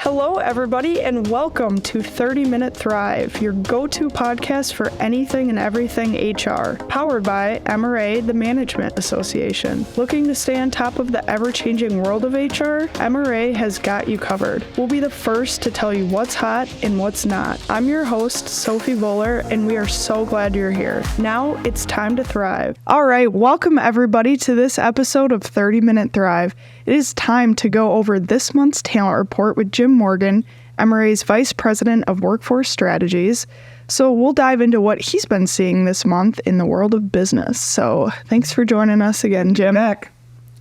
Hello, everybody, and welcome to 30-Minute Thrive, your go-to podcast for anything and everything HR, powered by MRA, the Management Association. Looking to stay on top of the ever-changing world of HR? MRA has got you covered. We'll be the first to tell you what's hot and what's not. I'm your host, Sophie Voller, and we are so glad you're here. Now it's time to thrive. All right, welcome everybody to this episode of 30-Minute Thrive. It is time to go over this month's talent report with Jim Morgan, MRA's Vice President of Workforce Strategies. So we'll dive into what he's been seeing this month in the world of business. So thanks for joining us again, Jim. Back.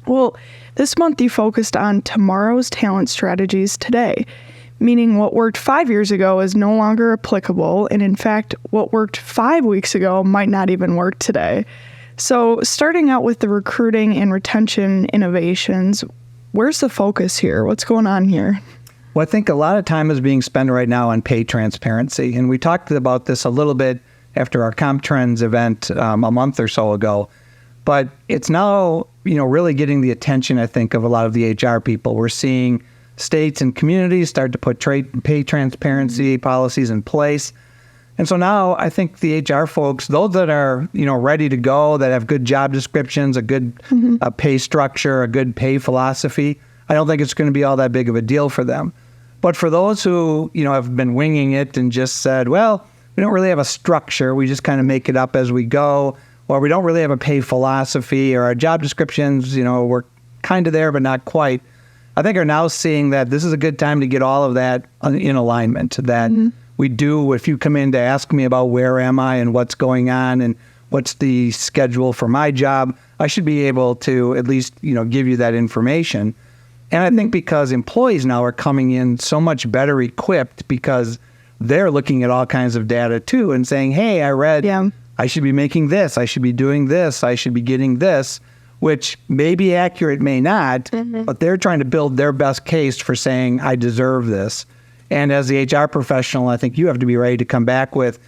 Well, this month you focused on tomorrow's talent strategies today, meaning what worked 5 years ago is no longer applicable, and in fact, what worked 5 weeks ago might not even work today. So starting out with the recruiting and retention innovations, where's the focus here? What's going on here? Well, I think a lot of time is being spent right now on pay transparency. And we talked about this a little bit after our Comp Trends event a month or so ago. But it's now, really getting the attention, I think, of a lot of the HR people. We're seeing states and communities start to put pay transparency policies in place. And so now I think the HR folks, those that are, ready to go, that have good job descriptions, a good pay structure, a good pay philosophy, I don't think it's going to be all that big of a deal for them. But for those who, have been winging it and just said, well, we don't really have a structure, we just kind of make it up as we go, or we don't really have a pay philosophy, or our job descriptions, we're kind of there, but not quite, I think are now seeing that this is a good time to get all of that in alignment, that we do, if you come in to ask me about where am I and what's going on and what's the schedule for my job, I should be able to at least, give you that information. And I think because employees now are coming in so much better equipped because they're looking at all kinds of data too and saying, hey, I read I should be making this, I should be doing this, I should be getting this, which may be accurate, may not, but they're trying to build their best case for saying, I deserve this. And as the HR professional, I think you have to be ready to come back with,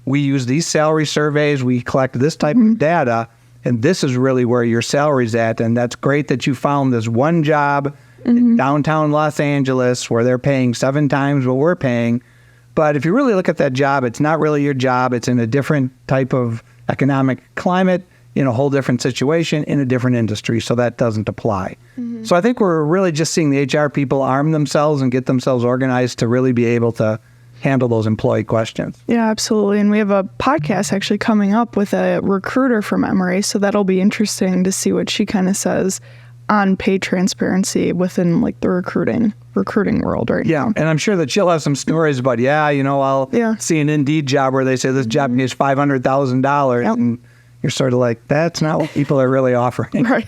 we use these salary surveys, we collect this type of data, and this is really where your salary's at. And that's great that you found this one job in downtown Los Angeles where they're paying 7 times what we're paying. But if you really look at that job, it's not really your job. It's in a different type of economic climate, in a whole different situation, in a different industry, so that doesn't apply. So I think we're really just seeing the HR people arm themselves and get themselves organized to really be able to handle those employee questions. Yeah, absolutely. And we have a podcast actually coming up with a recruiter from MRA, so that'll be interesting to see what she kind of says on pay transparency within like the recruiting world right now. And I'm sure that she'll have some stories about, I'll see an Indeed job where they say this job pays $500,000 and you're sort of like, that's not what people are really offering. Right.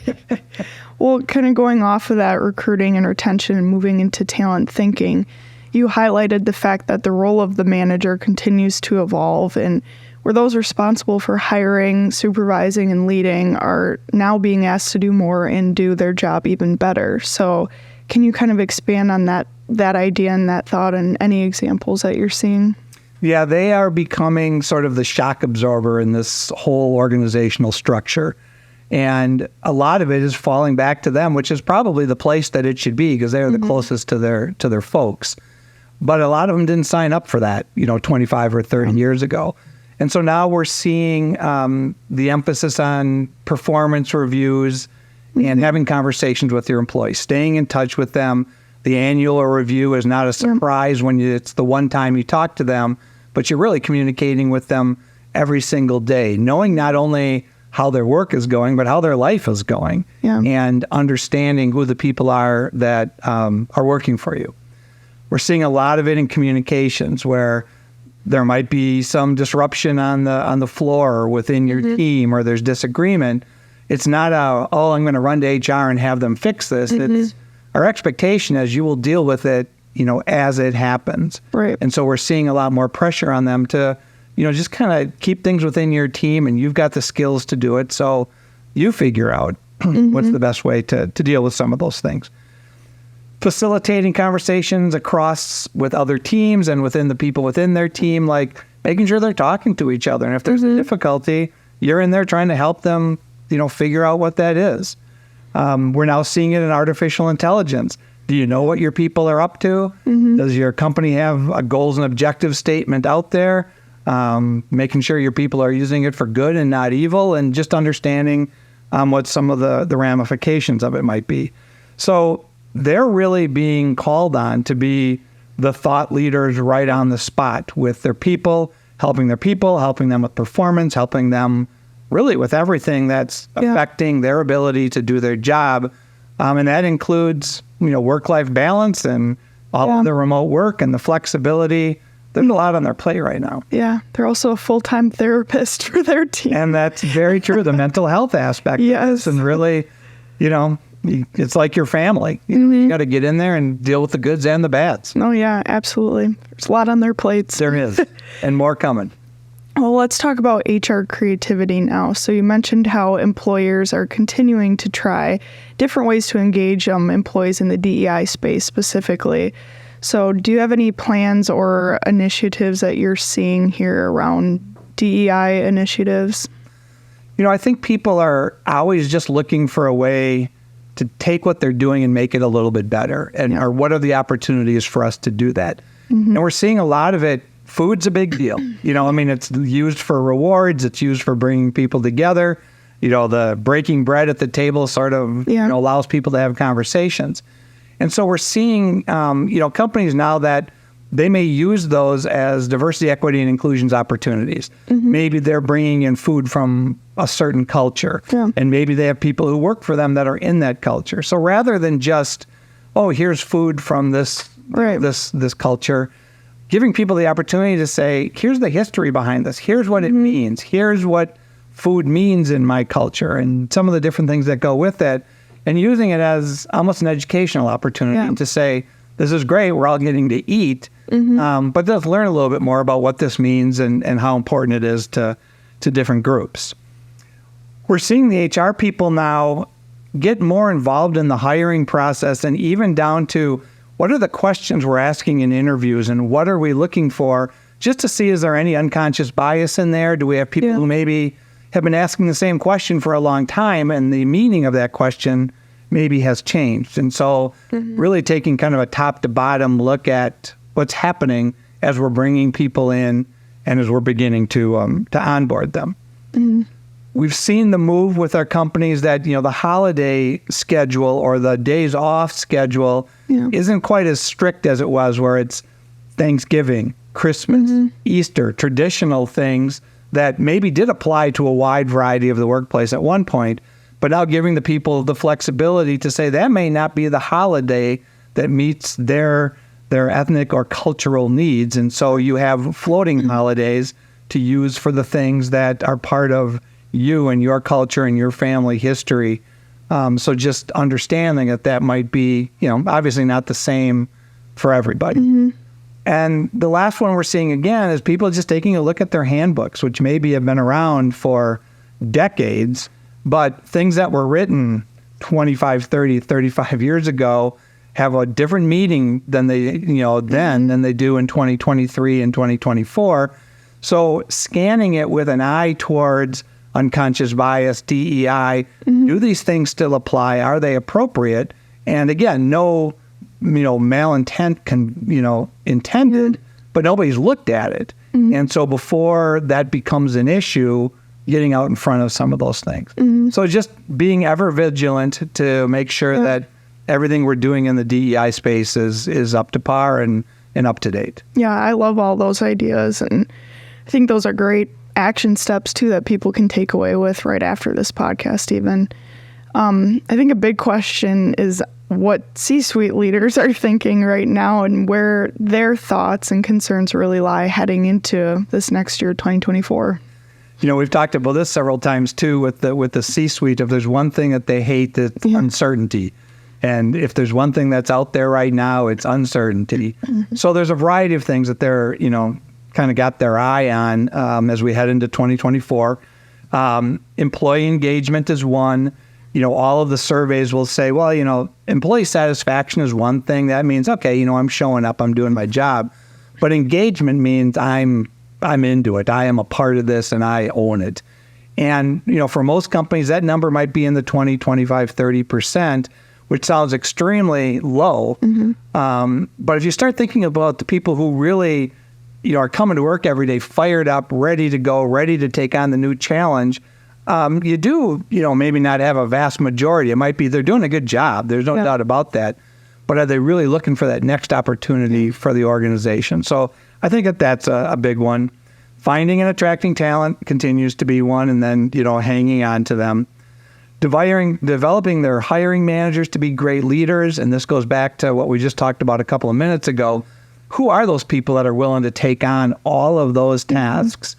Well, kind of going off of that recruiting and retention and moving into talent thinking, you highlighted the fact that the role of the manager continues to evolve, and where those responsible for hiring, supervising, and leading are now being asked to do more and do their job even better. So can you kind of expand on that idea and that thought and any examples that you're seeing? Yeah, they are becoming sort of the shock absorber in this whole organizational structure. And a lot of it is falling back to them, which is probably the place that it should be because they're the closest to their folks. But a lot of them didn't sign up for that, 25 or 30 years ago. And so now we're seeing the emphasis on performance reviews and having conversations with your employees, staying in touch with them. The annual review is not a surprise when it's the one time you talk to them, but you're really communicating with them every single day, knowing not only how their work is going, but how their life is going, and understanding who the people are that are working for you. We're seeing a lot of it in communications where there might be some disruption on the floor or within your team, or there's disagreement. It's not I'm going to run to HR and have them fix this. It's our expectation is you will deal with it, as it happens. Right. And so we're seeing a lot more pressure on them to, just kind of keep things within your team, and you've got the skills to do it. So you figure out what's the best way to deal with some of those things. Facilitating conversations across with other teams and within the people within their team, like making sure they're talking to each other. And if there's a difficulty, you're in there trying to help them, figure out what that is. We're now seeing it in artificial intelligence. Do you know what your people are up to? Does your company have a goals and objectives statement out there? Making sure your people are using it for good and not evil, and just understanding what some of the ramifications of it might be. So they're really being called on to be the thought leaders right on the spot with their people, helping them with performance, helping them really with everything that's affecting their ability to do their job. And that includes, work-life balance and all of the remote work and the flexibility. There's a lot on their plate right now. Yeah, they're also a full-time therapist for their team. And that's very true, the mental health aspect. Yes. And really, it's like your family. You got to get in there and deal with the goods and the bads. Oh, yeah, absolutely. There's a lot on their plates. There is, and more coming. Well, let's talk about HR creativity now. So you mentioned how employers are continuing to try different ways to engage employees in the DEI space specifically. So do you have any plans or initiatives that you're seeing here around DEI initiatives? I think people are always just looking for a way to take what they're doing and make it a little bit better. Or what are the opportunities for us to do that? And we're seeing a lot of it. Food's a big deal. It's used for rewards. It's used for bringing people together. The breaking bread at the table sort of allows people to have conversations. And so we're seeing, companies now that they may use those as diversity, equity, and inclusions opportunities. Maybe they're bringing in food from a certain culture, and maybe they have people who work for them that are in that culture. So rather than just, here's food from this culture, giving people the opportunity to say, here's the history behind this. Here's what it means. Here's what food means in my culture and some of the different things that go with it, and using it as almost an educational opportunity to say, this is great, we're all getting to eat, but let's learn a little bit more about what this means and how important it is to different groups. We're seeing the HR people now get more involved in the hiring process, and even down to what are the questions we're asking in interviews and what are we looking for, just to see, is there any unconscious bias in there? Do we have people who maybe have been asking the same question for a long time and the meaning of that question maybe has changed? And so really taking kind of a top to bottom look at what's happening as we're bringing people in and as we're beginning to onboard them. We've seen the move with our companies that, the holiday schedule or the days off schedule isn't quite as strict as it was, where it's Thanksgiving, Christmas, Easter, traditional things that maybe did apply to a wide variety of the workplace at one point, but now giving the people the flexibility to say that may not be the holiday that meets their ethnic or cultural needs. And so you have floating holidays to use for the things that are part of you and your culture and your family history. So just understanding that might be, obviously not the same for everybody. And the last one we're seeing again is people just taking a look at their handbooks, which maybe have been around for decades, but things that were written 25, 30, 35 years ago have a different meaning than they, than they do in 2023 and 2024. So scanning it with an eye towards unconscious bias, DEI, do these things still apply? Are they appropriate? And again, no, malintent intended, but nobody's looked at it. And so before that becomes an issue, getting out in front of some of those things. So just being ever vigilant to make sure that everything we're doing in the DEI space is up to par and up to date. Yeah, I love all those ideas. And I think those are great action steps too that people can take away with right after this podcast even. I think a big question is what C-suite leaders are thinking right now and where their thoughts and concerns really lie heading into this next year, 2024. We've talked about this several times too with the C-suite. If there's one thing that they hate, it's uncertainty. And if there's one thing that's out there right now, it's uncertainty. So there's a variety of things that they're, kind of got their eye on as we head into 2024. Employee engagement is one. All of the surveys will say, well, employee satisfaction is one thing. That means, okay, I'm showing up, I'm doing my job. But engagement means I'm into it. I am a part of this and I own it. And, for most companies, that number might be in the 20, 25, 30%, which sounds extremely low. But if you start thinking about the people who really, are coming to work every day, fired up, ready to go, ready to take on the new challenge, you do, maybe not have a vast majority. It might be they're doing a good job. There's no doubt about that. But are they really looking for that next opportunity for the organization? So I think that's a big one. Finding and attracting talent continues to be one, and then, hanging on to them. Developing their hiring managers to be great leaders, and this goes back to what we just talked about a couple of minutes ago. Who are those people that are willing to take on all of those tasks,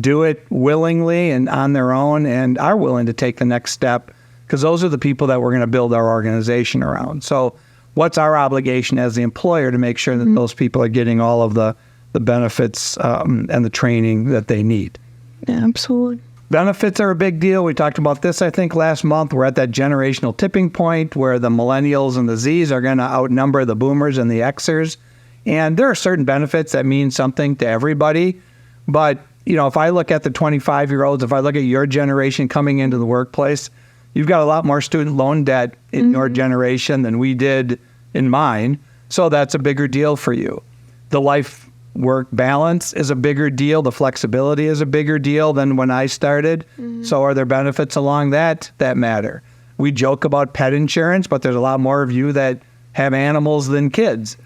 do it willingly and on their own, and are willing to take the next step? Because those are the people that we're going to build our organization around. So what's our obligation as the employer to make sure that those people are getting all of the benefits and the training that they need? Yeah, absolutely. Benefits are a big deal. We talked about this, I think, last month. We're at that generational tipping point where the millennials and the Zs are going to outnumber the boomers and the Xers. And there are certain benefits that mean something to everybody. But, if I look at the 25-year-olds, if I look at your generation coming into the workplace, you've got a lot more student loan debt in your generation than we did in mine. So that's a bigger deal for you. The life-work balance is a bigger deal. The flexibility is a bigger deal than when I started. So are there benefits along that matter? We joke about pet insurance, but there's a lot more of you that have animals than kids.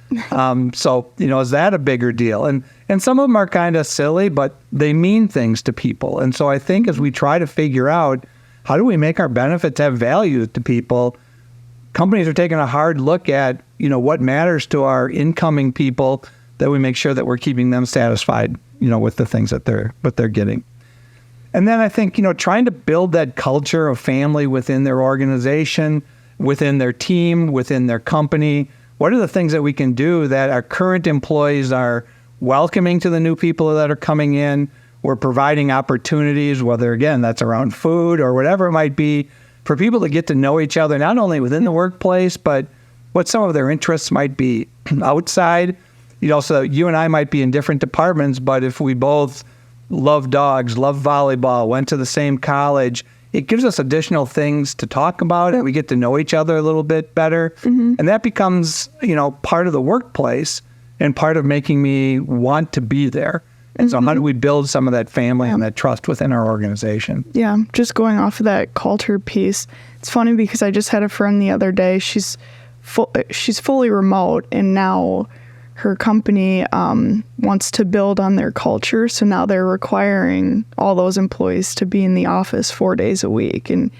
So, is that a bigger deal? And some of them are kind of silly, but they mean things to people. And so I think as we try to figure out how do we make our benefits have value to people, companies are taking a hard look at, what matters to our incoming people, that we make sure that we're keeping them satisfied, with the things that they're getting. And then I think, trying to build that culture of family within their organization, within their team, within their company. What are the things that we can do that our current employees are welcoming to the new people that are coming in? We're providing opportunities, whether, again, that's around food or whatever it might be, for people to get to know each other, not only within the workplace, but what some of their interests might be outside. So you and I might be in different departments, but if we both love dogs, love volleyball, went to the same college, it gives us additional things to talk about. We get to know each other a little bit better. And that becomes, part of the workplace and part of making me want to be there. And so how do we build some of that family and that trust within our organization? Yeah, just going off of that culture piece. It's funny because I just had a friend the other day. She's fully remote, and now her company wants to build on their culture. So now they're requiring all those employees to be in the office 4 days a week. And,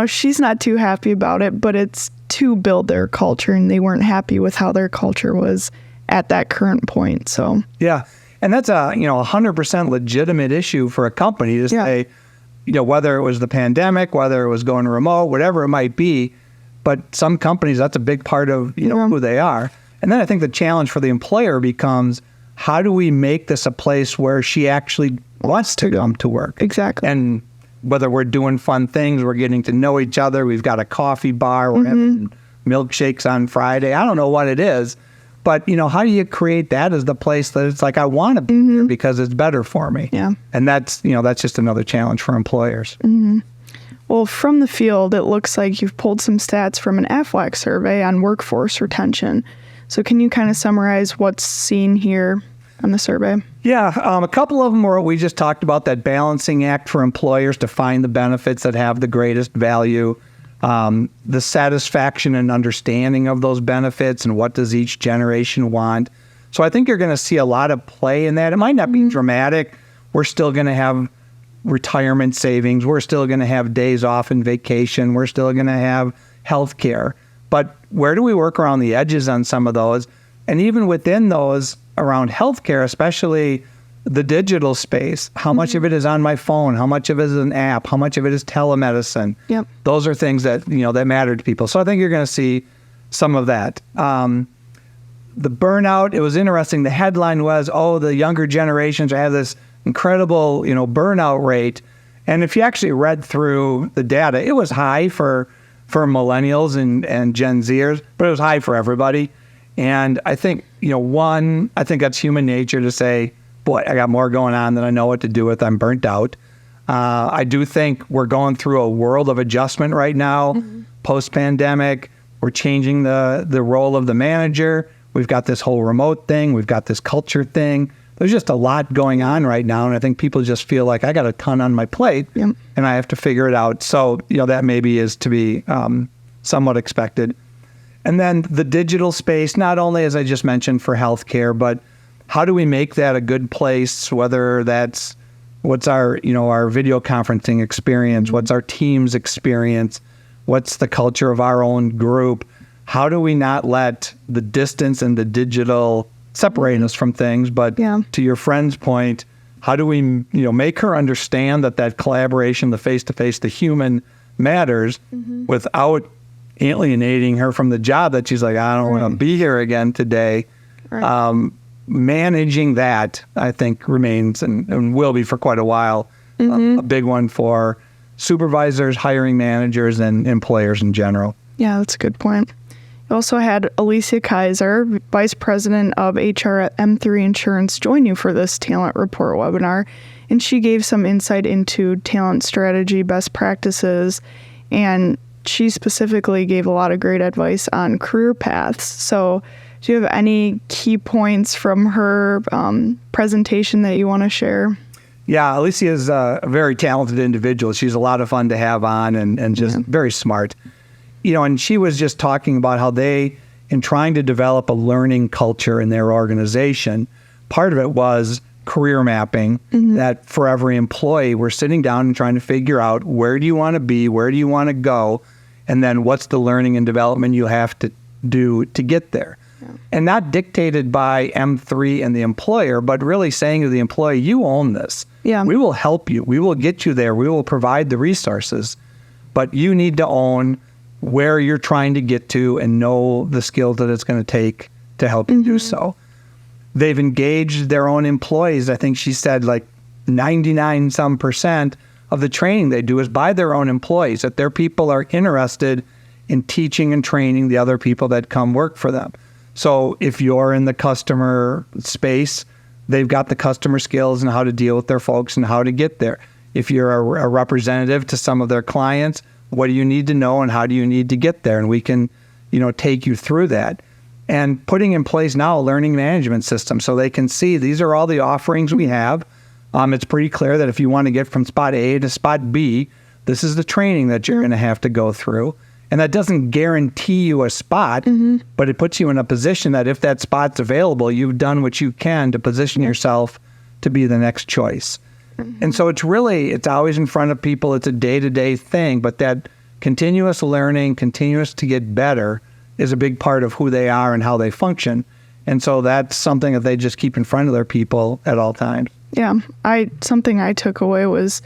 she's not too happy about it, but it's to build their culture. And they weren't happy with how their culture was at that current point. So, yeah. And that's a 100% legitimate issue for a company to say, whether it was the pandemic, whether it was going remote, whatever it might be. But some companies, that's a big part of, who they are. And then I think the challenge for the employer becomes, how do we make this a place where she actually wants to come to work? Exactly. And whether we're doing fun things, we're getting to know each other, we've got a coffee bar, we're having milkshakes on Friday. I don't know what it is, but, how do you create that as the place that it's like, I want to be here because it's better for me? Yeah. And that's just another challenge for employers. Well, from the field, it looks like you've pulled some stats from an AFLAC survey on workforce retention. So can you kind of summarize what's seen here on the survey? Yeah, a couple of them were what we just talked about, that balancing act for employers to find the benefits that have the greatest value, the satisfaction and understanding of those benefits, and what does each generation want. So I think you're going to see a lot of play in that. It might not be dramatic. We're still going to have retirement savings. We're still going to have days off and vacation. We're still going to have health care. But where do we work around the edges on some of those? And even within those, around healthcare, especially the digital space, how much of it is on my phone? How much of it is an app? How much of it is telemedicine? Yep. Those are things that, that matter to people. So I think you're going to see some of that. The burnout, it was interesting. The headline was, the younger generations have this incredible, burnout rate. And if you actually read through the data, it was high for millennials and Gen Zers, but it was high for everybody. And I think, I think that's human nature to say, boy, I got more going on than I know what to do with. I'm burnt out. I do think we're going through a world of adjustment right now, post-pandemic. We're changing the role of the manager. We've got this whole remote thing. We've got this culture thing. There's just a lot going on right now. And I think people just feel like I got a ton on my plate and I have to figure it out. So, that maybe is to be somewhat expected. And then the digital space, not only, as I just mentioned, for healthcare, but how do we make that a good place, whether that's what's our video conferencing experience, what's our team's experience, what's the culture of our own group? How do we not let the distance and the digital separate us from things? But to your friend's point, how do we, make her understand that collaboration, the face-to-face, the human matters without alienating her from the job that she's like, I don't want to be here again today. Right. Managing that, I think, remains and will be for quite a while a big one for supervisors, hiring managers, and employers in general. Yeah, that's a good point. You also had Alicia Kaiser, Vice President of HR at M3 Insurance, join you for this Talent Report webinar, and she gave some insight into talent strategy, best practices, and she specifically gave a lot of great advice on career paths. So do you have any key points from her presentation that you want to share? Yeah, Alicia is a very talented individual. She's a lot of fun to have on and just very smart. And she was just talking about how they, in trying to develop a learning culture in their organization, part of it was career mapping, that for every employee, we're sitting down and trying to figure out where do you want to be, where do you want to go, and then what's the learning and development you have to do to get there. Yeah. And not dictated by M3 and the employer, but really saying to the employee, you own this. Yeah. We will help you. We will get you there. We will provide the resources. But you need to own where you're trying to get to and know the skills that it's going to take to help you do so. They've engaged their own employees. I think she said like 99% of the training they do is by their own employees, that their people are interested in teaching and training the other people that come work for them. So if you're in the customer space, they've got the customer skills and how to deal with their folks and how to get there. If you're a representative to some of their clients, what do you need to know and how do you need to get there? And we can, take you through that. And putting in place now a learning management system so they can see these are all the offerings we have. It's pretty clear that if you want to get from spot A to spot B, this is the training that you're going to have to go through. And that doesn't guarantee you a spot, but it puts you in a position that if that spot's available, you've done what you can to position yourself to be the next choice. And so it's always in front of people. It's a day-to-day thing, but that continuous learning, continuous to get better is a big part of who they are and how they function. And so that's something that they just keep in front of their people at all times. Yeah. Something I took away was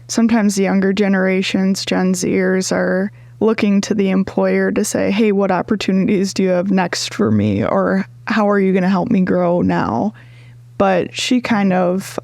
sometimes the younger generations, Gen Zers, are looking to the employer to say, hey, what opportunities do you have next for me? Or how are you going to help me grow now? But she kind of,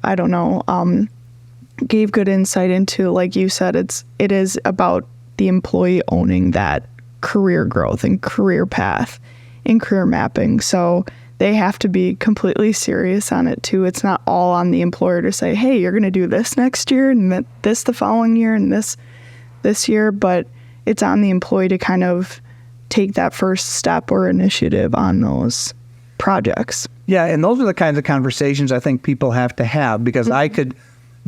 gave good insight into, like you said, it is about the employee owning that career growth and career path and career mapping. So they have to be completely serious on it too. It's not all on the employer to say, hey, you're going to do this next year and this the following year and this year, but it's on the employee to kind of take that first step or initiative on those projects. Yeah, and those are the kinds of conversations I think people have to have, because I could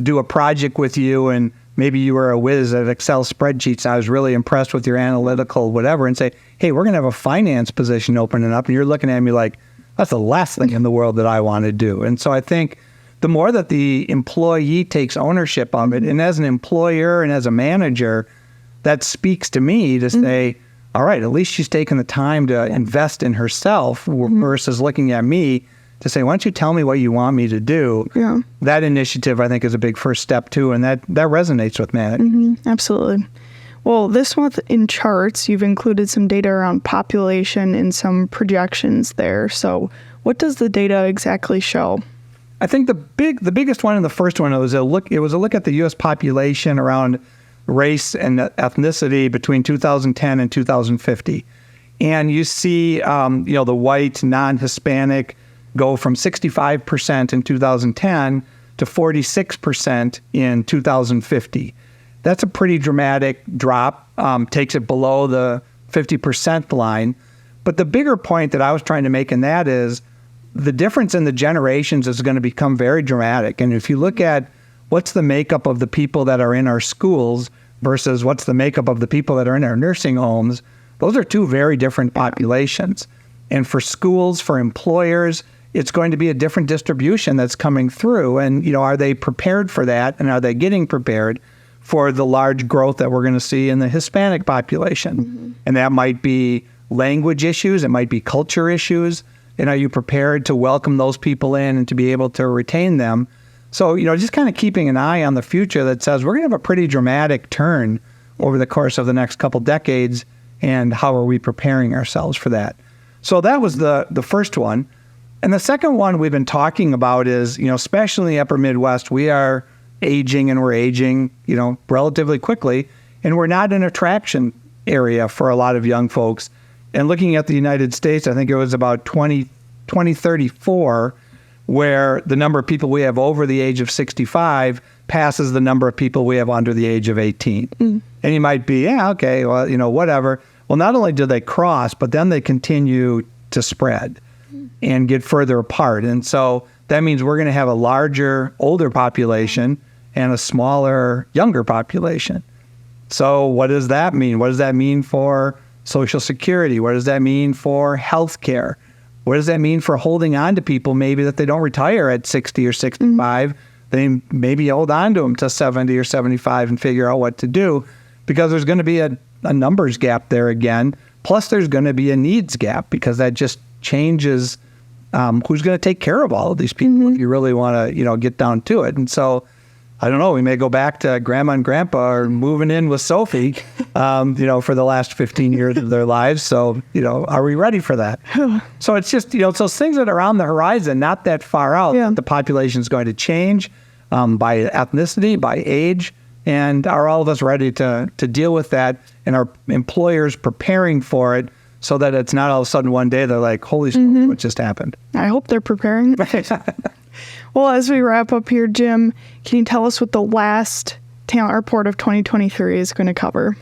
do a project with you and maybe you were a whiz at Excel spreadsheets and I was really impressed with your analytical whatever and say, hey, we're going to have a finance position opening up, and you're looking at me like, that's the last thing in the world that I want to do. And so I think the more that the employee takes ownership of it, and as an employer and as a manager, that speaks to me to say, all right, at least she's taken the time to invest in herself versus looking at me to say, why don't you tell me what you want me to do? Yeah. That initiative, I think, is a big first step, too, and that resonates with managers. Absolutely. Well, this month in charts, you've included some data around population and some projections there. So what does the data exactly show? I think the biggest one and the first one was a look at the U.S. population around race and ethnicity between 2010 and 2050. And you see, the white, non-Hispanic go from 65% in 2010 to 46% in 2050. That's a pretty dramatic drop, takes it below the 50% line. But the bigger point that I was trying to make in that is the difference in the generations is going to become very dramatic. And if you look at what's the makeup of the people that are in our schools versus what's the makeup of the people that are in our nursing homes, those are two very different populations. And for schools, for employers, it's going to be a different distribution that's coming through. And, are they prepared for that? And are they getting prepared for the large growth that we're going to see in the Hispanic population? Mm-hmm. And that might be language issues. It might be culture issues. And are you prepared to welcome those people in and to be able to retain them? So, just kind of keeping an eye on the future that says we're going to have a pretty dramatic turn over the course of the next couple decades. And how are we preparing ourselves for that? So that was the first one. And the second one we've been talking about is, especially in the upper Midwest, we are aging and we're aging, relatively quickly. And we're not an attraction area for a lot of young folks. And looking at the United States, I think it was about 2034, where the number of people we have over the age of 65 passes the number of people we have under the age of 18. Mm. And you might be, okay, well, whatever. Well, not only do they cross, but then they continue to spread and get further apart. And so that means we're going to have a larger, older population and a smaller, younger population. So what does that mean? What does that mean for Social Security? What does that mean for health care? What does that mean for holding on to people maybe that they don't retire at 60 or 65? Mm-hmm. They maybe hold on to them to 70 or 75 and figure out what to do, because there's going to be a numbers gap there again. Plus, there's going to be a needs gap, because that just changes who's going to take care of all of these people. Mm-hmm. If you really want to, get down to it. And so, I don't know, we may go back to grandma and grandpa are moving in with Sophie, for the last 15 years of their lives. So, are we ready for that? So it's just, it's those things that are on the horizon, not that far out. Yeah. The population is going to change by ethnicity, by age. And are all of us ready to deal with that? And are employers preparing for it so that it's not all of a sudden one day they're like, holy smokes, what just happened? I hope they're preparing. Well, as we wrap up here, Jim, can you tell us what the last talent report of 2023 is going to cover?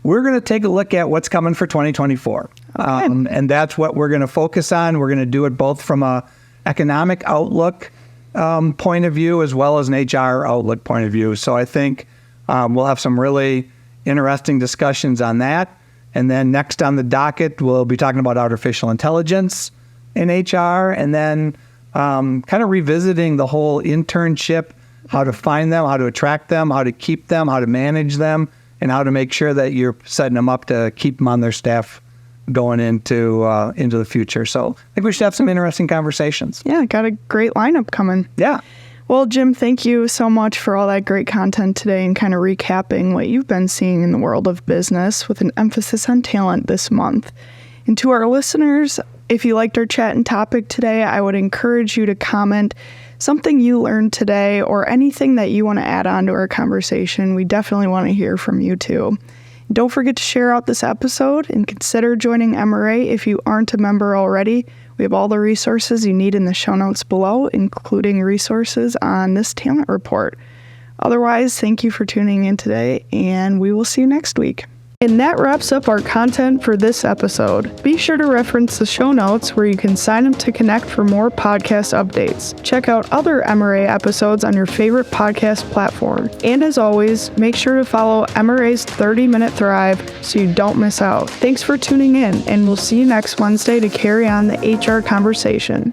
We're going to take a look at what's coming for 2024. Okay. And that's what we're going to focus on. We're going to do it both from a economic outlook point of view as well as an HR outlook point of view. So I think we'll have some really interesting discussions on that. And then next on the docket, we'll be talking about artificial intelligence in HR, and then kind of revisiting the whole internship, how to find them, how to attract them, how to keep them, how to manage them, and how to make sure that you're setting them up to keep them on their staff going into the future. So I think we should have some interesting conversations. Yeah, got a great lineup coming. Yeah. Well, Jim, thank you so much for all that great content today and kind of recapping what you've been seeing in the world of business with an emphasis on talent this month. And to our listeners, if you liked our chat and topic today, I would encourage you to comment something you learned today or anything that you want to add on to our conversation. We definitely want to hear from you too. Don't forget to share out this episode and consider joining MRA if you aren't a member already. We have all the resources you need in the show notes below, including resources on this talent report. Otherwise, thank you for tuning in today, and we will see you next week. And that wraps up our content for this episode. Be sure to reference the show notes where you can sign up to connect for more podcast updates. Check out other MRA episodes on your favorite podcast platform. And as always, make sure to follow MRA's 30-Minute Thrive so you don't miss out. Thanks for tuning in, and we'll see you next Wednesday to carry on the HR conversation.